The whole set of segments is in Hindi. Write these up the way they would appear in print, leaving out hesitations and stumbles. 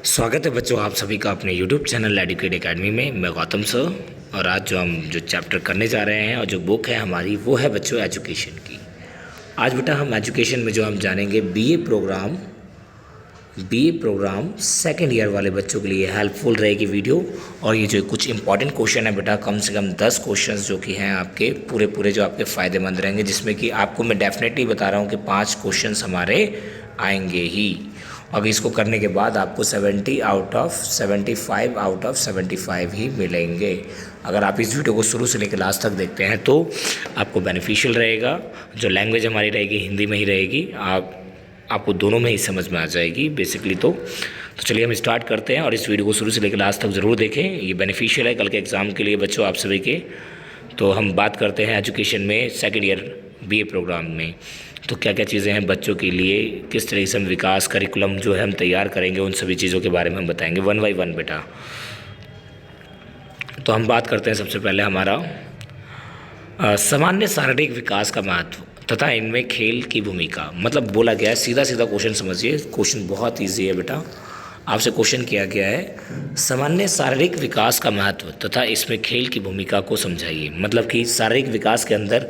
स्वागत है बच्चों आप सभी का अपने YouTube चैनल एडुकेट एकेडमी में। मैं गौतम सर और आज जो चैप्टर करने जा रहे हैं और जो बुक है हमारी वो है बच्चों एजुकेशन की। आज बेटा हम एजुकेशन में जो हम जानेंगे बीए प्रोग्राम सेकेंड ईयर वाले बच्चों के लिए हेल्पफुल रहेगी वीडियो। और ये जो कुछ इंपॉर्टेंट क्वेश्चन है बेटा, कम से कम 10 क्वेश्चन जो कि हैं आपके पूरे जो आपके फ़ायदेमंद रहेंगे, जिसमें कि आपको मैं डेफिनेटली बता रहा हूँ कि 5 क्वेश्चन हमारे आएंगे ही। अब इसको करने के बाद आपको 75 आउट ऑफ 75 ही मिलेंगे। अगर आप इस वीडियो को शुरू से लेकर लास्ट तक देखते हैं तो आपको बेनिफिशियल रहेगा। जो लैंग्वेज हमारी रहेगी हिंदी में ही रहेगी, आपको दोनों में ही समझ में आ जाएगी बेसिकली। तो चलिए हम स्टार्ट करते हैं और इस वीडियो को शुरू से लेकर लास्ट तक ज़रूर देखें, ये बेनिफिशियल है कल के एग्ज़ाम के लिए बच्चों आप सभी के। तो हम बात करते हैं एजुकेशन में सेकेंड ईयर बीए प्रोग्राम में तो क्या क्या चीज़ें हैं बच्चों के लिए, किस तरीके से हम विकास करिकुलम जो है हम तैयार करेंगे, उन सभी चीज़ों के बारे में हम बताएंगे वन बाई वन बेटा। तो हम बात करते हैं सबसे पहले हमारा सामान्य शारीरिक विकास का महत्व तथा इनमें खेल की भूमिका। मतलब बोला गया है, सीधा क्वेश्चन समझिए, क्वेश्चन बहुत ईजी है बेटा। आपसे क्वेश्चन किया गया है सामान्य शारीरिक विकास का महत्व तथा इसमें खेल की भूमिका को समझाइए। मतलब कि शारीरिक विकास के अंदर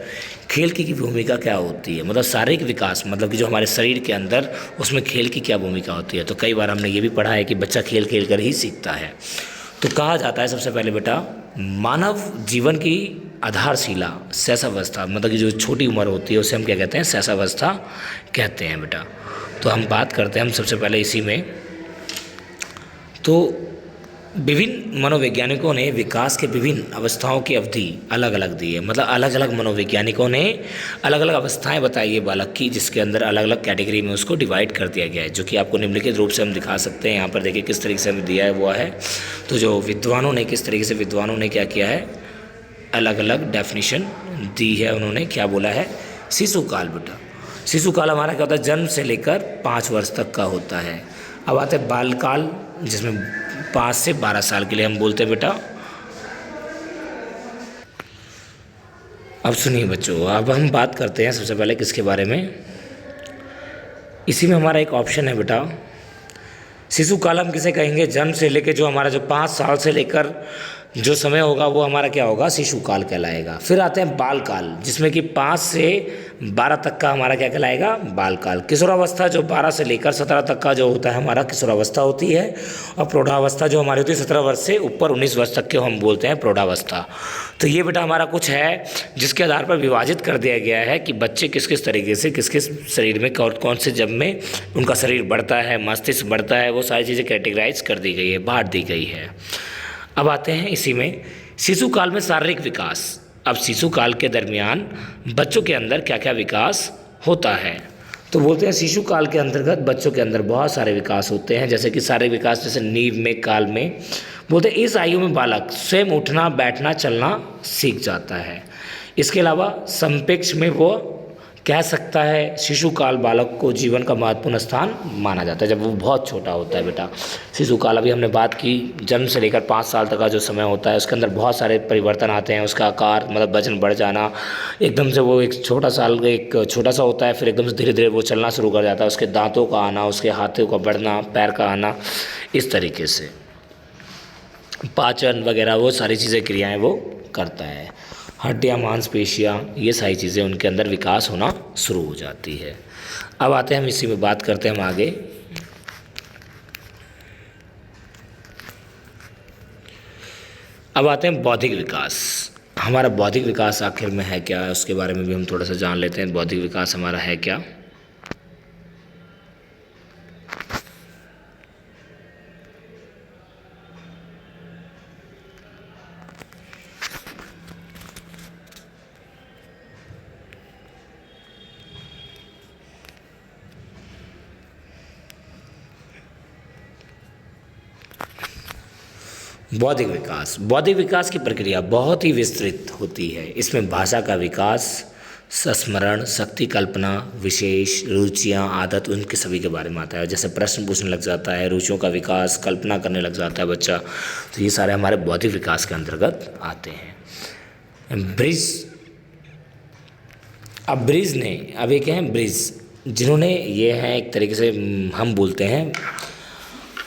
खेल की भूमिका क्या होती है। मतलब शारीरिक विकास मतलब कि जो हमारे शरीर के अंदर उसमें खेल की क्या भूमिका होती है। तो कई बार हमने ये भी पढ़ा है कि बच्चा खेल खेल कर ही सीखता है। तो कहा जाता है सबसे पहले बेटा, मानव जीवन की आधारशिला शैशवावस्था, मतलब कि जो छोटी उम्र होती है उसे हम क्या कहते हैं, शैशवावस्था कहते हैं बेटा। तो हम बात करते हैं हम सबसे पहले इसी में। तो विभिन्न मनोवैज्ञानिकों ने विकास के विभिन्न अवस्थाओं की अवधि अलग अलग दी है। मतलब अलग अलग मनोवैज्ञानिकों ने अलग अलग अवस्थाएं बताई है बालक की, जिसके अंदर अलग अलग कैटेगरी में उसको डिवाइड कर दिया गया है, जो कि आपको निम्नलिखित रूप से हम दिखा सकते हैं। यहाँ पर देखिए किस तरीके से हमें दिया है वो है। तो जो विद्वानों ने किस तरीके से विद्वानों ने क्या किया है, अलग अलग डेफिनेशन दी है। उन्होंने क्या बोला है, शिशुकाल बेटा। शिशुकाल हमारा क्या होता है, जन्म से लेकर 5 वर्ष तक का होता है। अब आते हैं बालकाल, जिसमें 5 से 12 साल के लिए हम बोलते हैं बेटा। अब सुनिए बच्चों, अब हम बात करते हैं सबसे पहले किसके बारे में। इसी में हमारा एक ऑप्शन है बेटा, शिशुकाल हम किसे कहेंगे, जन्म से लेकर जो हमारा जो 5 साल से लेकर जो समय होगा वो हमारा क्या होगा, शिशुकाल कहलाएगा। फिर आते हैं बालकाल, जिसमें कि 5 से 12 तक का हमारा क्या कहलाएगा, बालकाल। किशोरावस्था जो 12 से लेकर 17 तक का जो होता है हमारा किशोरावस्था होती है। और प्रौढ़ावस्था जो हमारी होती है 17 वर्ष से ऊपर 19 वर्ष तक के हम बोलते हैं प्रौढ़ावस्था। तो ये बेटा हमारा कुछ है जिसके आधार पर विभाजित कर दिया गया है कि बच्चे किस किस तरीके से किस किस शरीर में कौन से जब में उनका शरीर बढ़ता है, मस्तिष्क बढ़ता है, वो सारी चीज़ें कैटेगराइज कर दी गई है, बांट दी गई है। अब आते हैं इसी में शिशुकाल में शारीरिक विकास। अब शिशुकाल के दरमियान बच्चों के अंदर क्या क्या विकास होता है। तो बोलते हैं शिशुकाल के अंतर्गत बच्चों के अंदर बहुत सारे विकास होते हैं, जैसे कि शारीरिक विकास, जैसे नींव में काल में बोलते हैं इस आयु में बालक स्वयं उठना बैठना चलना सीख जाता है। इसके अलावा संपेक्ष में वो कह सकता है शिशुकाल बालक को जीवन का महत्वपूर्ण स्थान माना जाता है जब वो बहुत छोटा होता है बेटा। शिशुकाल अभी हमने बात की, जन्म से लेकर 5 साल तक का जो समय होता है उसके अंदर बहुत सारे परिवर्तन आते हैं। उसका आकार मतलब वजन बढ़ जाना, एकदम से वो एक छोटा सा होता है, फिर एकदम से धीरे धीरे वो चलना शुरू कर जाता है। उसके दांतों का आना, उसके हाथों का बढ़ना, पैर का आना, इस तरीके से पाचन वगैरह वो सारी चीज़ें क्रियाएँ वो करता है। हड्डियाँ मांसपेशियाँ ये सारी चीज़ें उनके अंदर विकास होना शुरू हो जाती है। अब आते हैं हम इसी में बात करते हैं हम आगे। अब आते हैं बौद्धिक विकास। हमारा बौद्धिक विकास आखिर में है क्या, उसके बारे में भी हम थोड़ा सा जान लेते हैं। बौद्धिक विकास हमारा है क्या। बौद्धिक विकास की प्रक्रिया बहुत ही विस्तृत होती है। इसमें भाषा का विकास, संस्मरण, शक्ति, कल्पना, विशेष रुचियाँ, आदत, उनके सभी के बारे में आता है। जैसे प्रश्न पूछने लग जाता है, रुचियों का विकास, कल्पना करने लग जाता है बच्चा। तो ये सारे हमारे बौद्धिक विकास के अंतर्गत आते हैं। ब्रिज ने अब ये क्या है, ब्रिज जिन्होंने ये हैं एक तरीके से हम बोलते हैं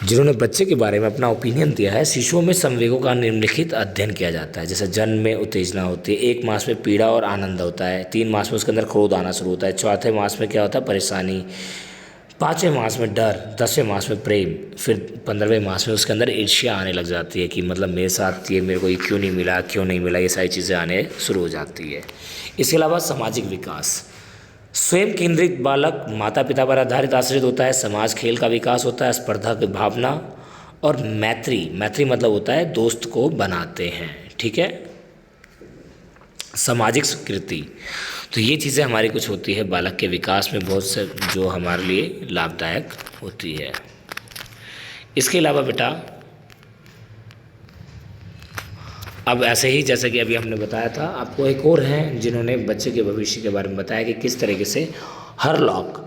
जिन्होंने बच्चे के बारे में अपना ओपिनियन दिया है। शिशुओं में संवेगों का निम्नलिखित अध्ययन किया जाता है। जैसे जन्म में उत्तेजना होती है, 1 मास में पीड़ा और आनंद होता है, 3 मास में उसके अंदर क्रोध आना शुरू होता है, 4थे मास में क्या होता है, परेशानी, 5वें मास में डर, 10वें मास में प्रेम, फिर 15वें मास में उसके अंदर ईर्ष्या आने लग जाती है कि मतलब मेरे साथ ये, मेरे को ये क्यों नहीं मिला, क्यों नहीं मिला, ये सारी चीज़ें आने शुरू हो जाती है। इसके अलावा सामाजिक विकास, स्वयं केंद्रित बालक माता पिता पर आधारित आश्रित होता है। समाज खेल का विकास होता है, स्पर्धा की भावना और मैत्री, मैत्री मतलब होता है दोस्त को बनाते हैं, ठीक है। सामाजिक स्वीकृति, तो ये चीज़ें हमारी कुछ होती है बालक के विकास में बहुत से, जो हमारे लिए लाभदायक होती है। इसके अलावा बेटा अब ऐसे ही जैसे कि अभी हमने बताया था, आपको एक और हैं जिन्होंने बच्चे के भविष्य के बारे में बताया कि किस तरीके से हरलॉक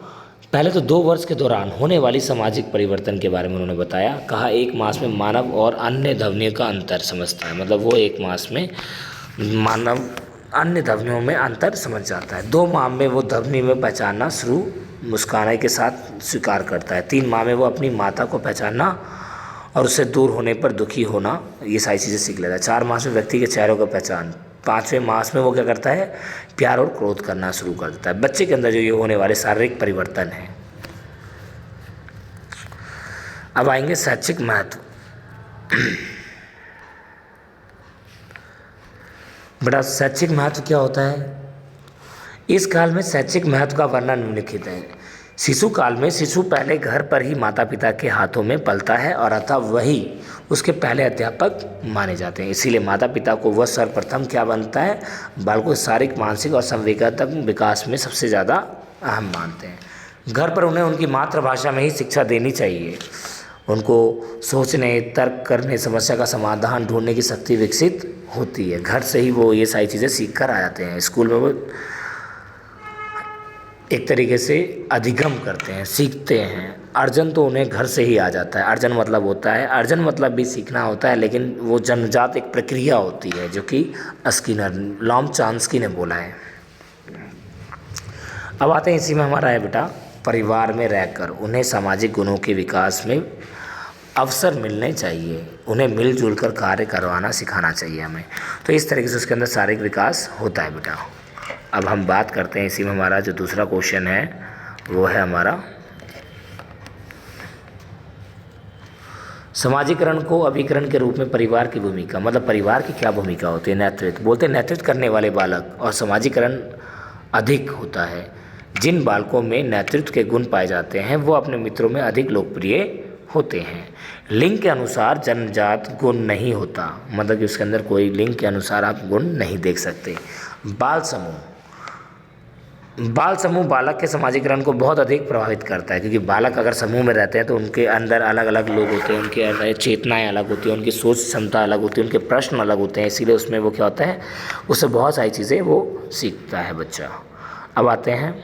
पहले तो 2 वर्ष के दौरान होने वाली सामाजिक परिवर्तन के बारे में उन्होंने बताया। कहा 1 मास में मानव और अन्य ध्वनियों का अंतर समझता है, मतलब वो 1 मास में मानव अन्य ध्वनियों में अंतर समझ जाता है। 2 माह में वो ध्वनि में पहचानना शुरू मुस्काने के साथ स्वीकार करता है। 3 माह में वो अपनी माता को पहचानना और उससे दूर होने पर दुखी होना, ये सारी चीज़ें सीख लेता है। 4 मास में व्यक्ति के चेहरों का पहचान, 5वें मास में वो क्या करता है, प्यार और क्रोध करना शुरू कर देता है। बच्चे के अंदर जो ये होने वाले शारीरिक परिवर्तन हैं। अब आएंगे शैक्षिक महत्व। बड़ा शैक्षिक महत्व क्या होता है? इस काल में शैक्षिक महत्व का वर्णन निम्नलिखित है। शिशु काल में शिशु पहले घर पर ही माता पिता के हाथों में पलता है और अतः वही उसके पहले अध्यापक माने जाते हैं। इसीलिए माता पिता को वह सर्वप्रथम क्या बनता है, बालकों के शारीरिक, मानसिक और संवेगात्मक विकास में सबसे ज़्यादा अहम मानते हैं। घर पर उन्हें उनकी मातृभाषा में ही शिक्षा देनी चाहिए। उनको सोचने, तर्क करने, समस्या का समाधान ढूंढने की शक्ति विकसित होती है। घर से ही वो ये सारी चीज़ें सीख कर आ जाते हैं। स्कूल में वो एक तरीके से अधिगम करते हैं, सीखते हैं। अर्जन तो उन्हें घर से ही आ जाता है। अर्जन मतलब होता है, अर्जन मतलब भी सीखना होता है, लेकिन वो जन्मजात एक प्रक्रिया होती है जो कि स्किनर, लॉम चॉम्स्की ने बोला है। अब आते हैं इसी में हमारा है बेटा, परिवार में रहकर उन्हें सामाजिक गुणों के विकास में अवसर मिलने चाहिए। उन्हें मिलजुल कर कार्य करवाना सिखाना चाहिए हमें। तो इस तरीके से उसके अंदर शारीरिक विकास होता है बेटा। अब हम बात करते हैं इसी में हमारा जो दूसरा क्वेश्चन है वो है हमारा समाजीकरण को अभिकरण के रूप में परिवार की भूमिका, मतलब परिवार की क्या भूमिका होती है। नेतृत्व, बोलते हैं नेतृत्व करने वाले बालक और समाजीकरण अधिक होता है। जिन बालकों में नेतृत्व के गुण पाए जाते हैं वो अपने मित्रों में अधिक लोकप्रिय होते हैं। लिंग के अनुसार जन्मजात गुण नहीं होता, मतलब कि उसके अंदर कोई लिंग के अनुसार आप गुण नहीं देख सकते। बाल समूह, बाल समूह बालक के समाजीकरण को बहुत अधिक प्रभावित करता है, क्योंकि बालक अगर समूह में रहते हैं तो उनके अंदर अलग अलग लोग होते हैं, उनके अंदर चेतनाएं अलग होती हैं, उनकी सोच क्षमता अलग होती है, उनके प्रश्न अलग होते हैं। इसीलिए उसमें वो क्या होता है, उससे बहुत सारी चीज़ें वो सीखता है बच्चा। अब आते हैं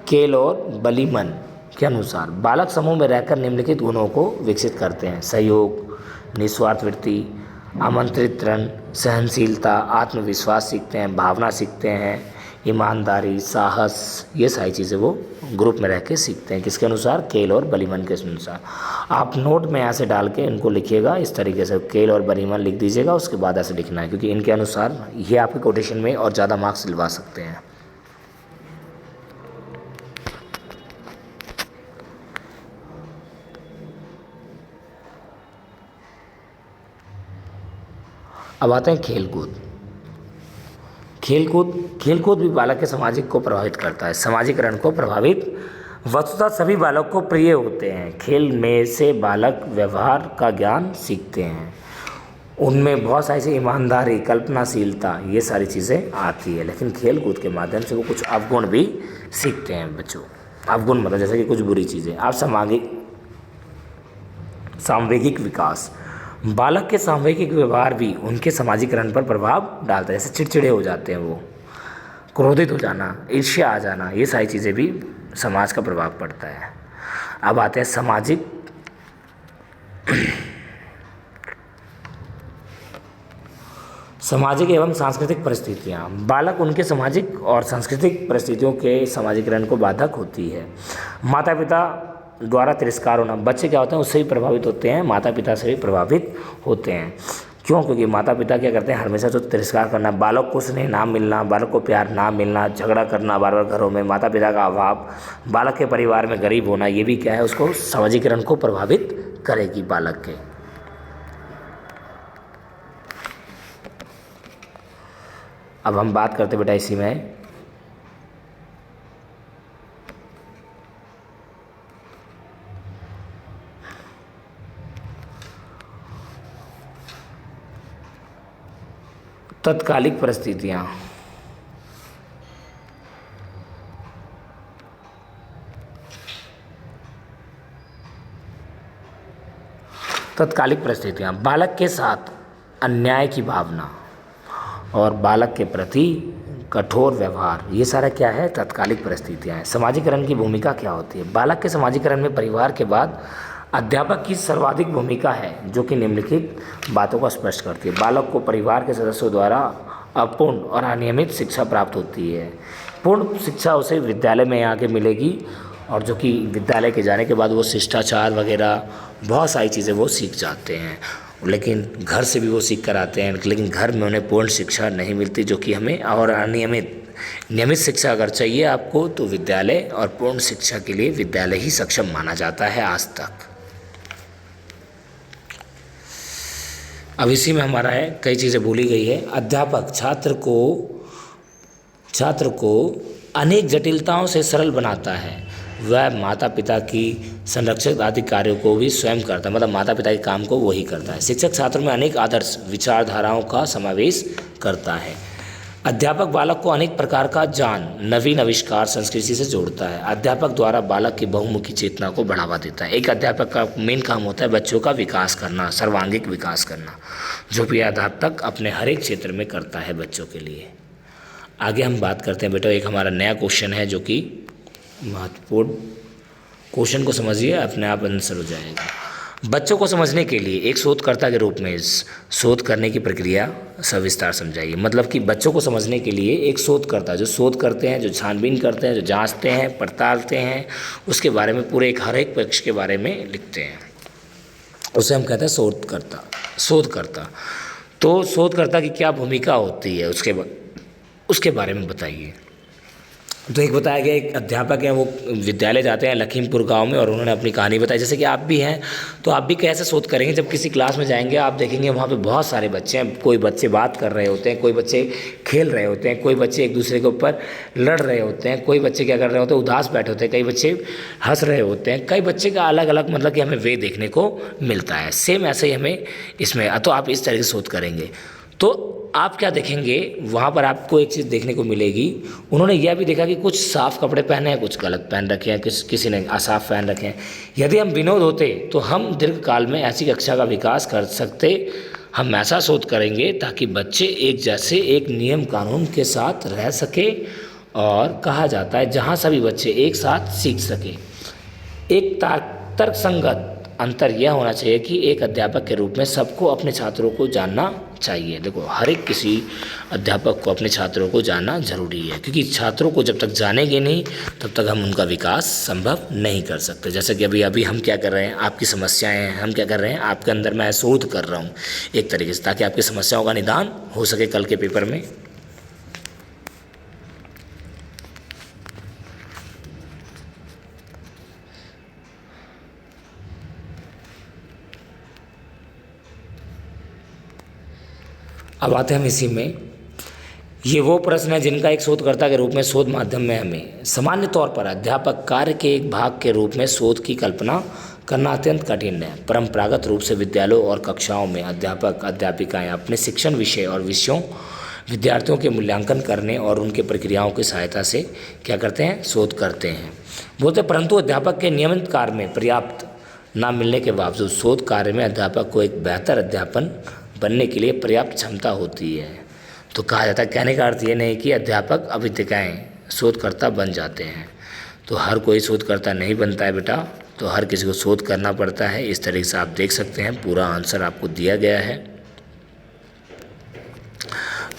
केल और बलीमन के अनुसार बालक समूह में रहकर निम्नलिखित गुणों को विकसित करते हैं। सहयोग, निस्वार्थ वृत्ति, आमंत्रण, सहनशीलता, आत्मविश्वास सीखते हैं, भावना सीखते हैं, ईमानदारी, साहस, ये सारी चीज़ें वो ग्रुप में रह के सीखते हैं। किसके अनुसार? केल और बलीमन के अनुसार। आप नोट में ऐसे डाल के इनको लिखिएगा, इस तरीके से केल और बलीमन लिख दीजिएगा, उसके बाद ऐसे लिखना है, क्योंकि इनके अनुसार ये आपके कोटेशन में और ज़्यादा मार्क्स दिलवा सकते हैं। अब आते हैं खेलकूद। खेलकूद भी बालक के सामाजिक को प्रभावित करता है, सामाजिकरण को प्रभावित वस्तुतः सभी बालक को प्रिय होते हैं। खेल में से बालक व्यवहार का ज्ञान सीखते हैं, उनमें बहुत सारी से ईमानदारी, कल्पनाशीलता, ये सारी चीज़ें आती है। लेकिन खेल कूद के माध्यम से वो कुछ अवगुण भी सीखते हैं बच्चों। अवगुण मतलब जैसे कि कुछ बुरी चीज़ें। आप सामवेगिक विकास, बालक के सामवेगिक व्यवहार भी उनके समाजीकरण पर प्रभाव डालता है। जैसे चिड़चिड़े हो जाते हैं वो, क्रोधित हो जाना, ईर्ष्या आ जाना, ये सारी चीज़ें भी समाज का प्रभाव पड़ता है। अब आते हैं सामाजिक सामाजिक एवं सांस्कृतिक परिस्थितियाँ, बालक उनके सामाजिक और सांस्कृतिक परिस्थितियों के सामाजिकरण को बाधक होती है। माता पिता द्वारा तिरस्कार होना, बच्चे क्या होते हैं उससे भी प्रभावित होते हैं, माता पिता से भी प्रभावित होते हैं। क्यों? क्योंकि माता पिता क्या करते हैं, हमेशा जो तिरस्कार करना, बालक को स्नेह ना मिलना, बालक को प्यार ना मिलना, झगड़ा करना बार बार घरों में, माता पिता का अभाव, बालक के परिवार में गरीब होना, ये भी क्या है, उसको सामाजिकरण को प्रभावित करेगी बालक के। अब हम बात करते बेटा इसी में तत्कालिक परिस्थितियाँ। तत्कालिक परिस्थितियाँ, बालक के साथ अन्याय की भावना और बालक के प्रति कठोर व्यवहार, ये सारा क्या है, तत्कालिक परिस्थितियाँ हैं। समाजीकरण की भूमिका क्या होती है? बालक के समाजीकरण में परिवार के बाद अध्यापक की सर्वाधिक भूमिका है, जो कि निम्नलिखित बातों को स्पष्ट करती है। बालक को परिवार के सदस्यों द्वारा अपूर्ण और अनियमित शिक्षा प्राप्त होती है। पूर्ण शिक्षा उसे विद्यालय में आके मिलेगी, और जो कि विद्यालय के जाने के बाद वो शिष्टाचार वगैरह बहुत सारी चीज़ें वो सीख जाते हैं, लेकिन घर से भी वो सीख कर आते हैं, लेकिन घर में उन्हें पूर्ण शिक्षा नहीं मिलती, जो कि हमें, और नियमित शिक्षा अगर चाहिए आपको तो विद्यालय, और पूर्ण शिक्षा के लिए विद्यालय ही सक्षम माना जाता है आज तक। अब इसी में हमारा है, कई चीज़ें भूली गई है। अध्यापक छात्र को अनेक जटिलताओं से सरल बनाता है। वह माता पिता की संरक्षक आदि कार्यों को भी स्वयं करता है, मतलब माता पिता के काम को वही करता है। शिक्षक छात्र में अनेक आदर्श विचारधाराओं का समावेश करता है। अध्यापक बालक को अनेक प्रकार का ज्ञान, नवीन आविष्कार, संस्कृति से जोड़ता है। अध्यापक द्वारा बालक की बहुमुखी चेतना को बढ़ावा देता है। एक अध्यापक का मेन काम होता है बच्चों का विकास करना, सर्वांगीण विकास करना, जो भी अध्यापक अपने हर एक क्षेत्र में करता है बच्चों के लिए। आगे हम बात करते हैं बेटा, एक हमारा नया क्वेश्चन है जो कि महत्वपूर्ण, क्वेश्चन को समझिए, अपने आप आंसर हो जाएगा। बच्चों को समझने के लिए एक शोधकर्ता के रूप में शोध करने की प्रक्रिया सविस्तार समझाइए। मतलब कि बच्चों को समझने के लिए एक शोधकर्ता, जो शोध करते हैं, जो छानबीन करते हैं, जो जांचते हैं, पड़तालते हैं, उसके बारे में पूरे हर एक पक्ष के बारे में लिखते हैं, उसे हम कहते हैं शोधकर्ता। तो शोधकर्ता की क्या भूमिका होती है उसके बारे में बताइए। तो एक बताया गया, एक अध्यापक हैं, वो विद्यालय जाते हैं लखीमपुर गांव में, और उन्होंने अपनी कहानी बताई। जैसे कि आप भी हैं, तो आप भी कैसे शोध करेंगे, जब किसी क्लास में जाएंगे आप देखेंगे वहाँ पे बहुत सारे बच्चे हैं। कोई बच्चे बात कर रहे होते हैं, कोई बच्चे खेल रहे होते हैं, कोई बच्चे एक दूसरे के ऊपर लड़ रहे होते हैं, कोई बच्चे क्या कर रहे होते हैं, उदास बैठे होते हैं, कई बच्चे हंस रहे होते हैं, कई बच्चे का अलग अलग मतलब कि हमें वे देखने को मिलता है। सेम ऐसे ही हमें इसमें, तो आप इस तरह से शोध करेंगे तो आप क्या देखेंगे, वहाँ पर आपको एक चीज़ देखने को मिलेगी। उन्होंने यह भी देखा कि कुछ साफ़ कपड़े पहने हैं, कुछ गलत पहन रखे हैं, किसी ने असाफ पहन रखे हैं। यदि हम विनोद होते तो हम दीर्घ काल में ऐसी कक्षा का विकास कर सकते। हम ऐसा शोध करेंगे ताकि बच्चे एक जैसे, एक नियम कानून के साथ रह सके, और कहा जाता है जहाँ सभी बच्चे एक साथ सीख सके। एक तर्कसंगत अंतर यह होना चाहिए कि एक अध्यापक के रूप में सबको अपने छात्रों को जानना चाहिए। देखो, हर एक किसी अध्यापक को अपने छात्रों को जानना जरूरी है, क्योंकि छात्रों को जब तक जानेंगे नहीं तब तक हम उनका विकास संभव नहीं कर सकते। जैसे कि अभी हम क्या कर रहे हैं, आपकी समस्याएं हैं, हम क्या कर रहे हैं, आपके अंदर मैं शोध कर रहा हूँ एक तरीके से, ताकि आपकी समस्याओं का निदान हो सके कल के पेपर में। अब आते हैं हम इसी में, ये वो प्रश्न है जिनका एक शोधकर्ता के रूप में शोध माध्यम में हमें सामान्य तौर पर अध्यापक कार्य के एक भाग के रूप में शोध की कल्पना करना अत्यंत कठिन है। परंपरागत रूप से विद्यालयों और कक्षाओं में अध्यापक अध्यापिकाएं अपने शिक्षण विषय और विषयों विद्यार्थियों के मूल्यांकन करने और उनके प्रक्रियाओं की सहायता से क्या करते हैं, शोध करते हैं बोलते। परंतु अध्यापक के नियमित कार्य में पर्याप्त न मिलने के बावजूद शोध कार्य में अध्यापक को एक बेहतर अध्यापन बनने के लिए पर्याप्त क्षमता होती है। तो कहा जाता है, कहने का अर्थ ये नहीं कि अध्यापक अभिज्ञाएँ शोधकर्ता बन जाते हैं। तो हर कोई शोधकर्ता नहीं बनता है बेटा, तो हर किसी को शोध करना पड़ता है। इस तरीके से आप देख सकते हैं, पूरा आंसर आपको दिया गया है।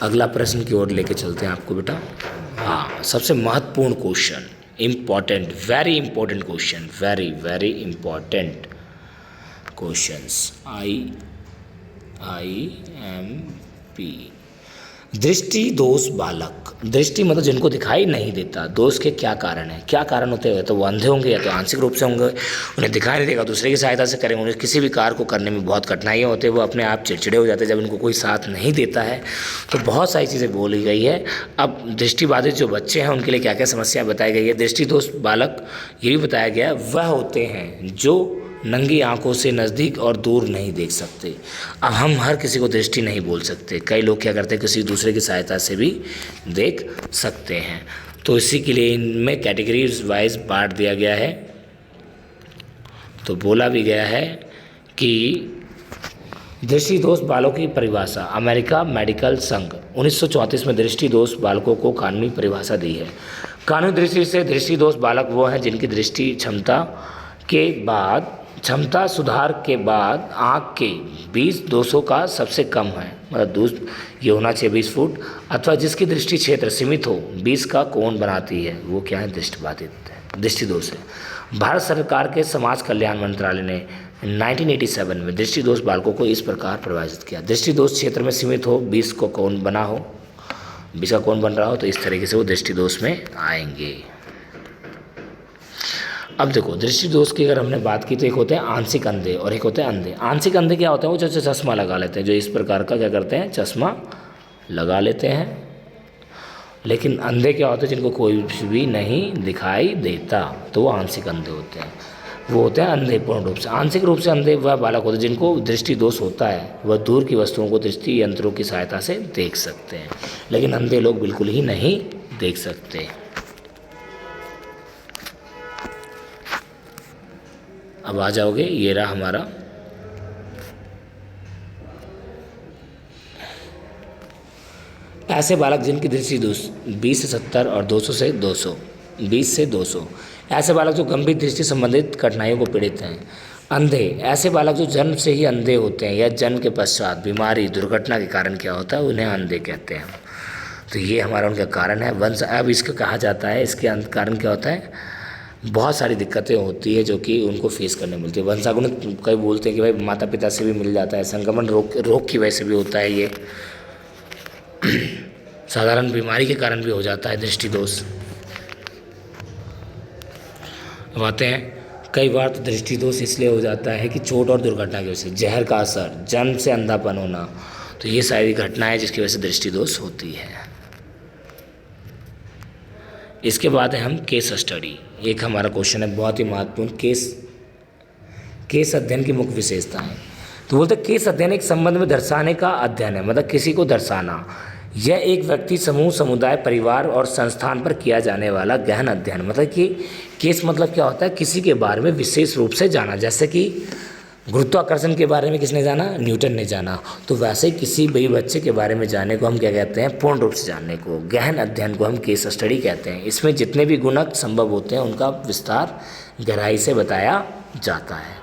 अगला प्रश्न की ओर लेके चलते हैं आपको बेटा। हाँ, सबसे महत्वपूर्ण question, important, very important question, very very important questions, IMP। दृष्टि दोष बालक, दृष्टि मतलब जिनको दिखाई नहीं देता, दोष के क्या कारण है, क्या कारण होते हैं, तो वो अंधे होंगे या तो आंशिक रूप से होंगे, उन्हें दिखाई नहीं देगा, दूसरे की सहायता से करेंगे, उन्हें किसी भी कार्य को करने में बहुत कठिनाइयाँ होती है, वो अपने आप चिड़चिड़े हो जाते हैं जब उनको कोई साथ नहीं देता है। तो बहुत सारी चीज़ें बोली गई है। अब दृष्टिबाधित जो बच्चे हैं उनके लिए क्या क्या समस्या बताई गई है। दृष्टि दोष बालक ये भी बताया गया वह होते हैं जो नंगी आंखों से नज़दीक और दूर नहीं देख सकते। अब हम हर किसी को दृष्टि नहीं बोल सकते, कई लोग क्या करते हैं किसी दूसरे की सहायता से भी देख सकते हैं। तो इसी के लिए इनमें कैटेगरीज वाइज बांट दिया गया है। तो बोला भी गया है कि दृष्टि दोष बालकों की परिभाषा, अमेरिका मेडिकल संघ 1934 में दृष्टि दोष बालकों को कानूनी परिभाषा दी है। कानूनी दृष्टि से दृष्टि दोष बालक वो हैं जिनकी दृष्टि क्षमता सुधार के बाद आँख के 20-200 का सबसे कम है, मतलब दूर ये होना चाहिए 20 फुट, अथवा जिसकी दृष्टि क्षेत्र सीमित हो 20 का कोण बनाती है, वो क्या है, दृष्टिबाधित है, दृष्टि दोष है। भारत सरकार के समाज कल्याण मंत्रालय ने 1987 में दृष्टि दोष बालकों को इस प्रकार परिभाषित किया, दृष्टि दोष क्षेत्र में सीमित हो, 20 को कोण बना हो, 20 का कोण बन रहा हो, तो इस तरीके से वो दृष्टि दोष में आएंगे। अब देखो दृष्टि दोष की अगर हमने बात की तो एक होते हैं आंशिक अंधे और एक होते हैं अंधे। आंशिक अंधे क्या होते हैं, वो जो चश्मा लगा लेते हैं, जो इस प्रकार का क्या करते हैं, चश्मा लगा लेते हैं। लेकिन अंधे क्या होते हैं, जिनको कोई भी नहीं दिखाई देता, तो वो आंशिक अंधे होते हैं। वो होते हैं अंधे पूर्ण रूप से। आंशिक रूप से अंधे वह बालक होते हैं जिनको दृष्टि दोष होता है, वह दूर की वस्तुओं को दृष्टि यंत्रों की सहायता से देख सकते हैं, लेकिन अंधे लोग बिल्कुल ही नहीं देख सकते। अब आ जाओगे, ये रहा हमारा ऐसे बालक जिनकी दृष्टि दोष 20 से 70 और 200 से 200, 20 से 200, ऐसे बालक जो गंभीर दृष्टि संबंधित कठिनाइयों को पीड़ित हैं। अंधे, ऐसे बालक जो जन्म से ही अंधे होते हैं या जन्म के पश्चात बीमारी दुर्घटना के कारण क्या होता है, उन्हें अंधे कहते हैं। तो ये हमारा उनका कारण है वंश। अब इसको कहा जाता है, इसके कारण क्या होता है, बहुत सारी दिक्कतें होती है जो कि उनको फेस करने मिलती है। वंशानुगत कई बोलते हैं कि भाई माता पिता से भी मिल जाता है, संक्रमण रोग की वजह से भी होता है, ये साधारण बीमारी के कारण भी हो जाता है दृष्टि दोष। अब आते हैं, कई बार तो दृष्टि दोष इसलिए हो जाता है कि चोट और दुर्घटना की वजह से, जहर का असर, जन्म से अंधापन होना, तो ये सारी घटनाएं जिसकी वजह से दृष्टि दोष होती है। इसके बाद है हम केस स्टडी। एक हमारा क्वेश्चन है बहुत ही महत्वपूर्ण, केस अध्ययन की मुख्य विशेषताएं। तो बोलते हैं केस अध्ययन एक संबंध में दर्शाने का अध्ययन है, मतलब किसी को दर्शाना। यह एक व्यक्ति, समूह, समुदाय, परिवार और संस्थान पर किया जाने वाला गहन अध्ययन। मतलब कि केस मतलब क्या होता है, किसी के बारे में विशेष रूप से जाना। जैसे कि गुरुत्वाकर्षण के बारे में किसने जाना, न्यूटन ने जाना। तो वैसे ही किसी भी बच्चे के बारे में जानने को हम क्या कहते हैं, पूर्ण रूप से जानने को, गहन अध्ययन को हम केस स्टडी कहते हैं। इसमें जितने भी गुणक संभव होते हैं उनका विस्तार गहराई से बताया जाता है।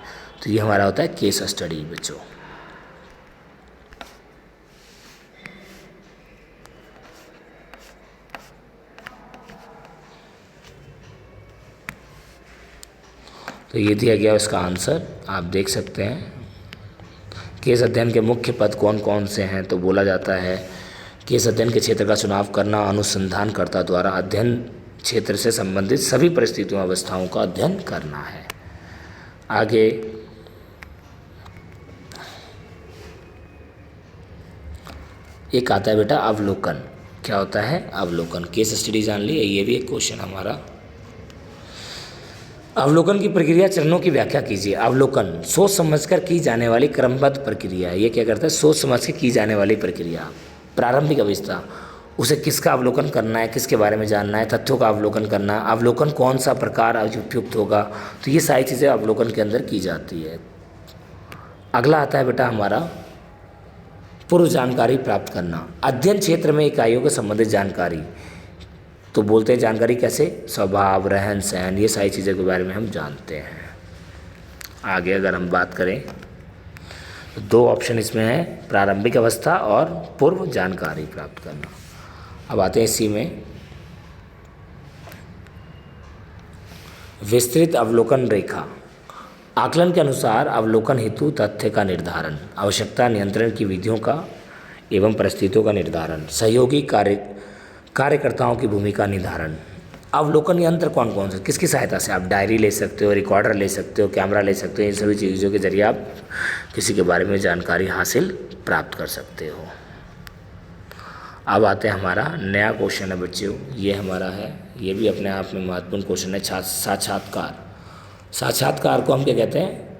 तो ये हमारा होता है केस स्टडी बच्चों। तो ये दिया गया उसका आंसर, आप देख सकते हैं। केस अध्ययन के मुख्य पद कौन कौन से हैं, तो बोला जाता है केस अध्ययन के क्षेत्र का चुनाव करना, अनुसंधानकर्ता द्वारा अध्ययन क्षेत्र से संबंधित सभी परिस्थितियों अवस्थाओं का अध्ययन करना है। आगे एक आता है बेटा अवलोकन। क्या होता है अवलोकन, केस स्टडी जान ली, ये भी एक क्वेश्चन हमारा। अवलोकन की प्रक्रिया, चरणों की व्याख्या कीजिए। अवलोकन सोच समझकर की जाने वाली क्रमबद्ध प्रक्रिया है। ये क्या करता है, सोच समझ के की जाने वाली प्रक्रिया। प्रारंभिक अवस्था, उसे किसका अवलोकन करना है, किसके बारे में जानना है, तथ्यों का अवलोकन करना, अवलोकन कौन सा प्रकार उपयुक्त होगा, तो ये सारी चीज़ें अवलोकन के अंदर की जाती है। अगला आता है बेटा हमारा पूर्व जानकारी प्राप्त करना। अध्ययन क्षेत्र में इकाइयों के संबंधित जानकारी, तो बोलते हैं जानकारी कैसे, स्वभाव, रहन सहन, ये सारी चीज़ों के बारे में हम जानते हैं। आगे अगर हम बात करें तो 2 ऑप्शन इसमें है, प्रारंभिक अवस्था और पूर्व जानकारी प्राप्त करना। अब आते हैं इसी में, विस्तृत अवलोकन रेखा। आकलन के अनुसार अवलोकन हेतु तथ्य का निर्धारण, आवश्यकता नियंत्रण की विधियों का एवं परिस्थितियों का निर्धारण, सहयोगी कार्यकर्ताओं की भूमिका निर्धारण। अवलोकन यंत्र कौन कौन से, किसकी सहायता से? आप डायरी ले सकते हो, रिकॉर्डर ले सकते हो, कैमरा ले सकते हो, इन सभी चीज़ों के जरिए आप किसी के बारे में जानकारी हासिल प्राप्त कर सकते हो। अब आते हैं, हमारा नया क्वेश्चन है बच्चों, ये हमारा है, ये भी अपने आप में महत्वपूर्ण क्वेश्चन है, साक्षात्कार। साक्षात्कार को हम क्या कहते हैं?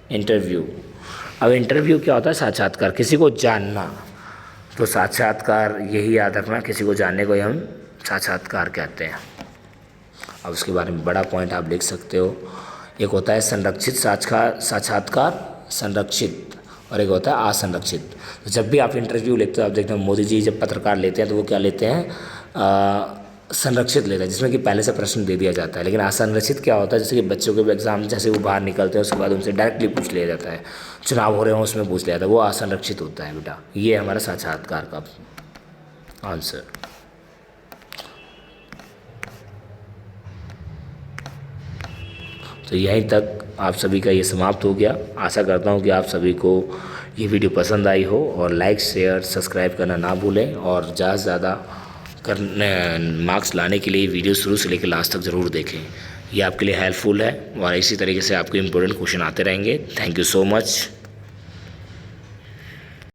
इंटरव्यू। अब इंटरव्यू क्या होता है? साक्षात्कार, किसी को जानना। तो साक्षात्कार, यही याद रखना, किसी को जानने को ही हम साक्षात्कार कहते हैं। अब उसके बारे में बड़ा पॉइंट आप लिख सकते हो। एक होता है संरक्षित साक्षात्कार, संरक्षित, और एक होता है असंरक्षित। तो जब भी आप इंटरव्यू लेते हो, आप देखते हो मोदी जी जब पत्रकार लेते हैं तो वो क्या लेते हैं? संरक्षित लेते हैं, जिसमें कि पहले से प्रश्न दे दिया जाता है। लेकिन असंरक्षित क्या होता है? जैसे कि बच्चों के एग्जाम, जैसे वो बाहर निकलते हैं उसके बाद उनसे डायरेक्टली पूछ लिया जाता है, चुनाव हो रहे हो उसमें पूछ लिया जाता है, वो असंरक्षित होता है बेटा। ये हमारा साक्षात्कार का आंसर। तो यहीं तक आप सभी का ये समाप्त हो गया। आशा करता हूँ कि आप सभी को ये वीडियो पसंद आई हो, और लाइक शेयर सब्सक्राइब करना ना भूलें, और ज़्यादा से ज़्यादा मार्क्स लाने के लिए वीडियो शुरू से लेकर लास्ट तक ज़रूर देखें। ये आपके लिए हेल्पफुल है, और इसी तरीके से आपके इम्पोर्टेंट क्वेश्चन आते रहेंगे। Thank you so much.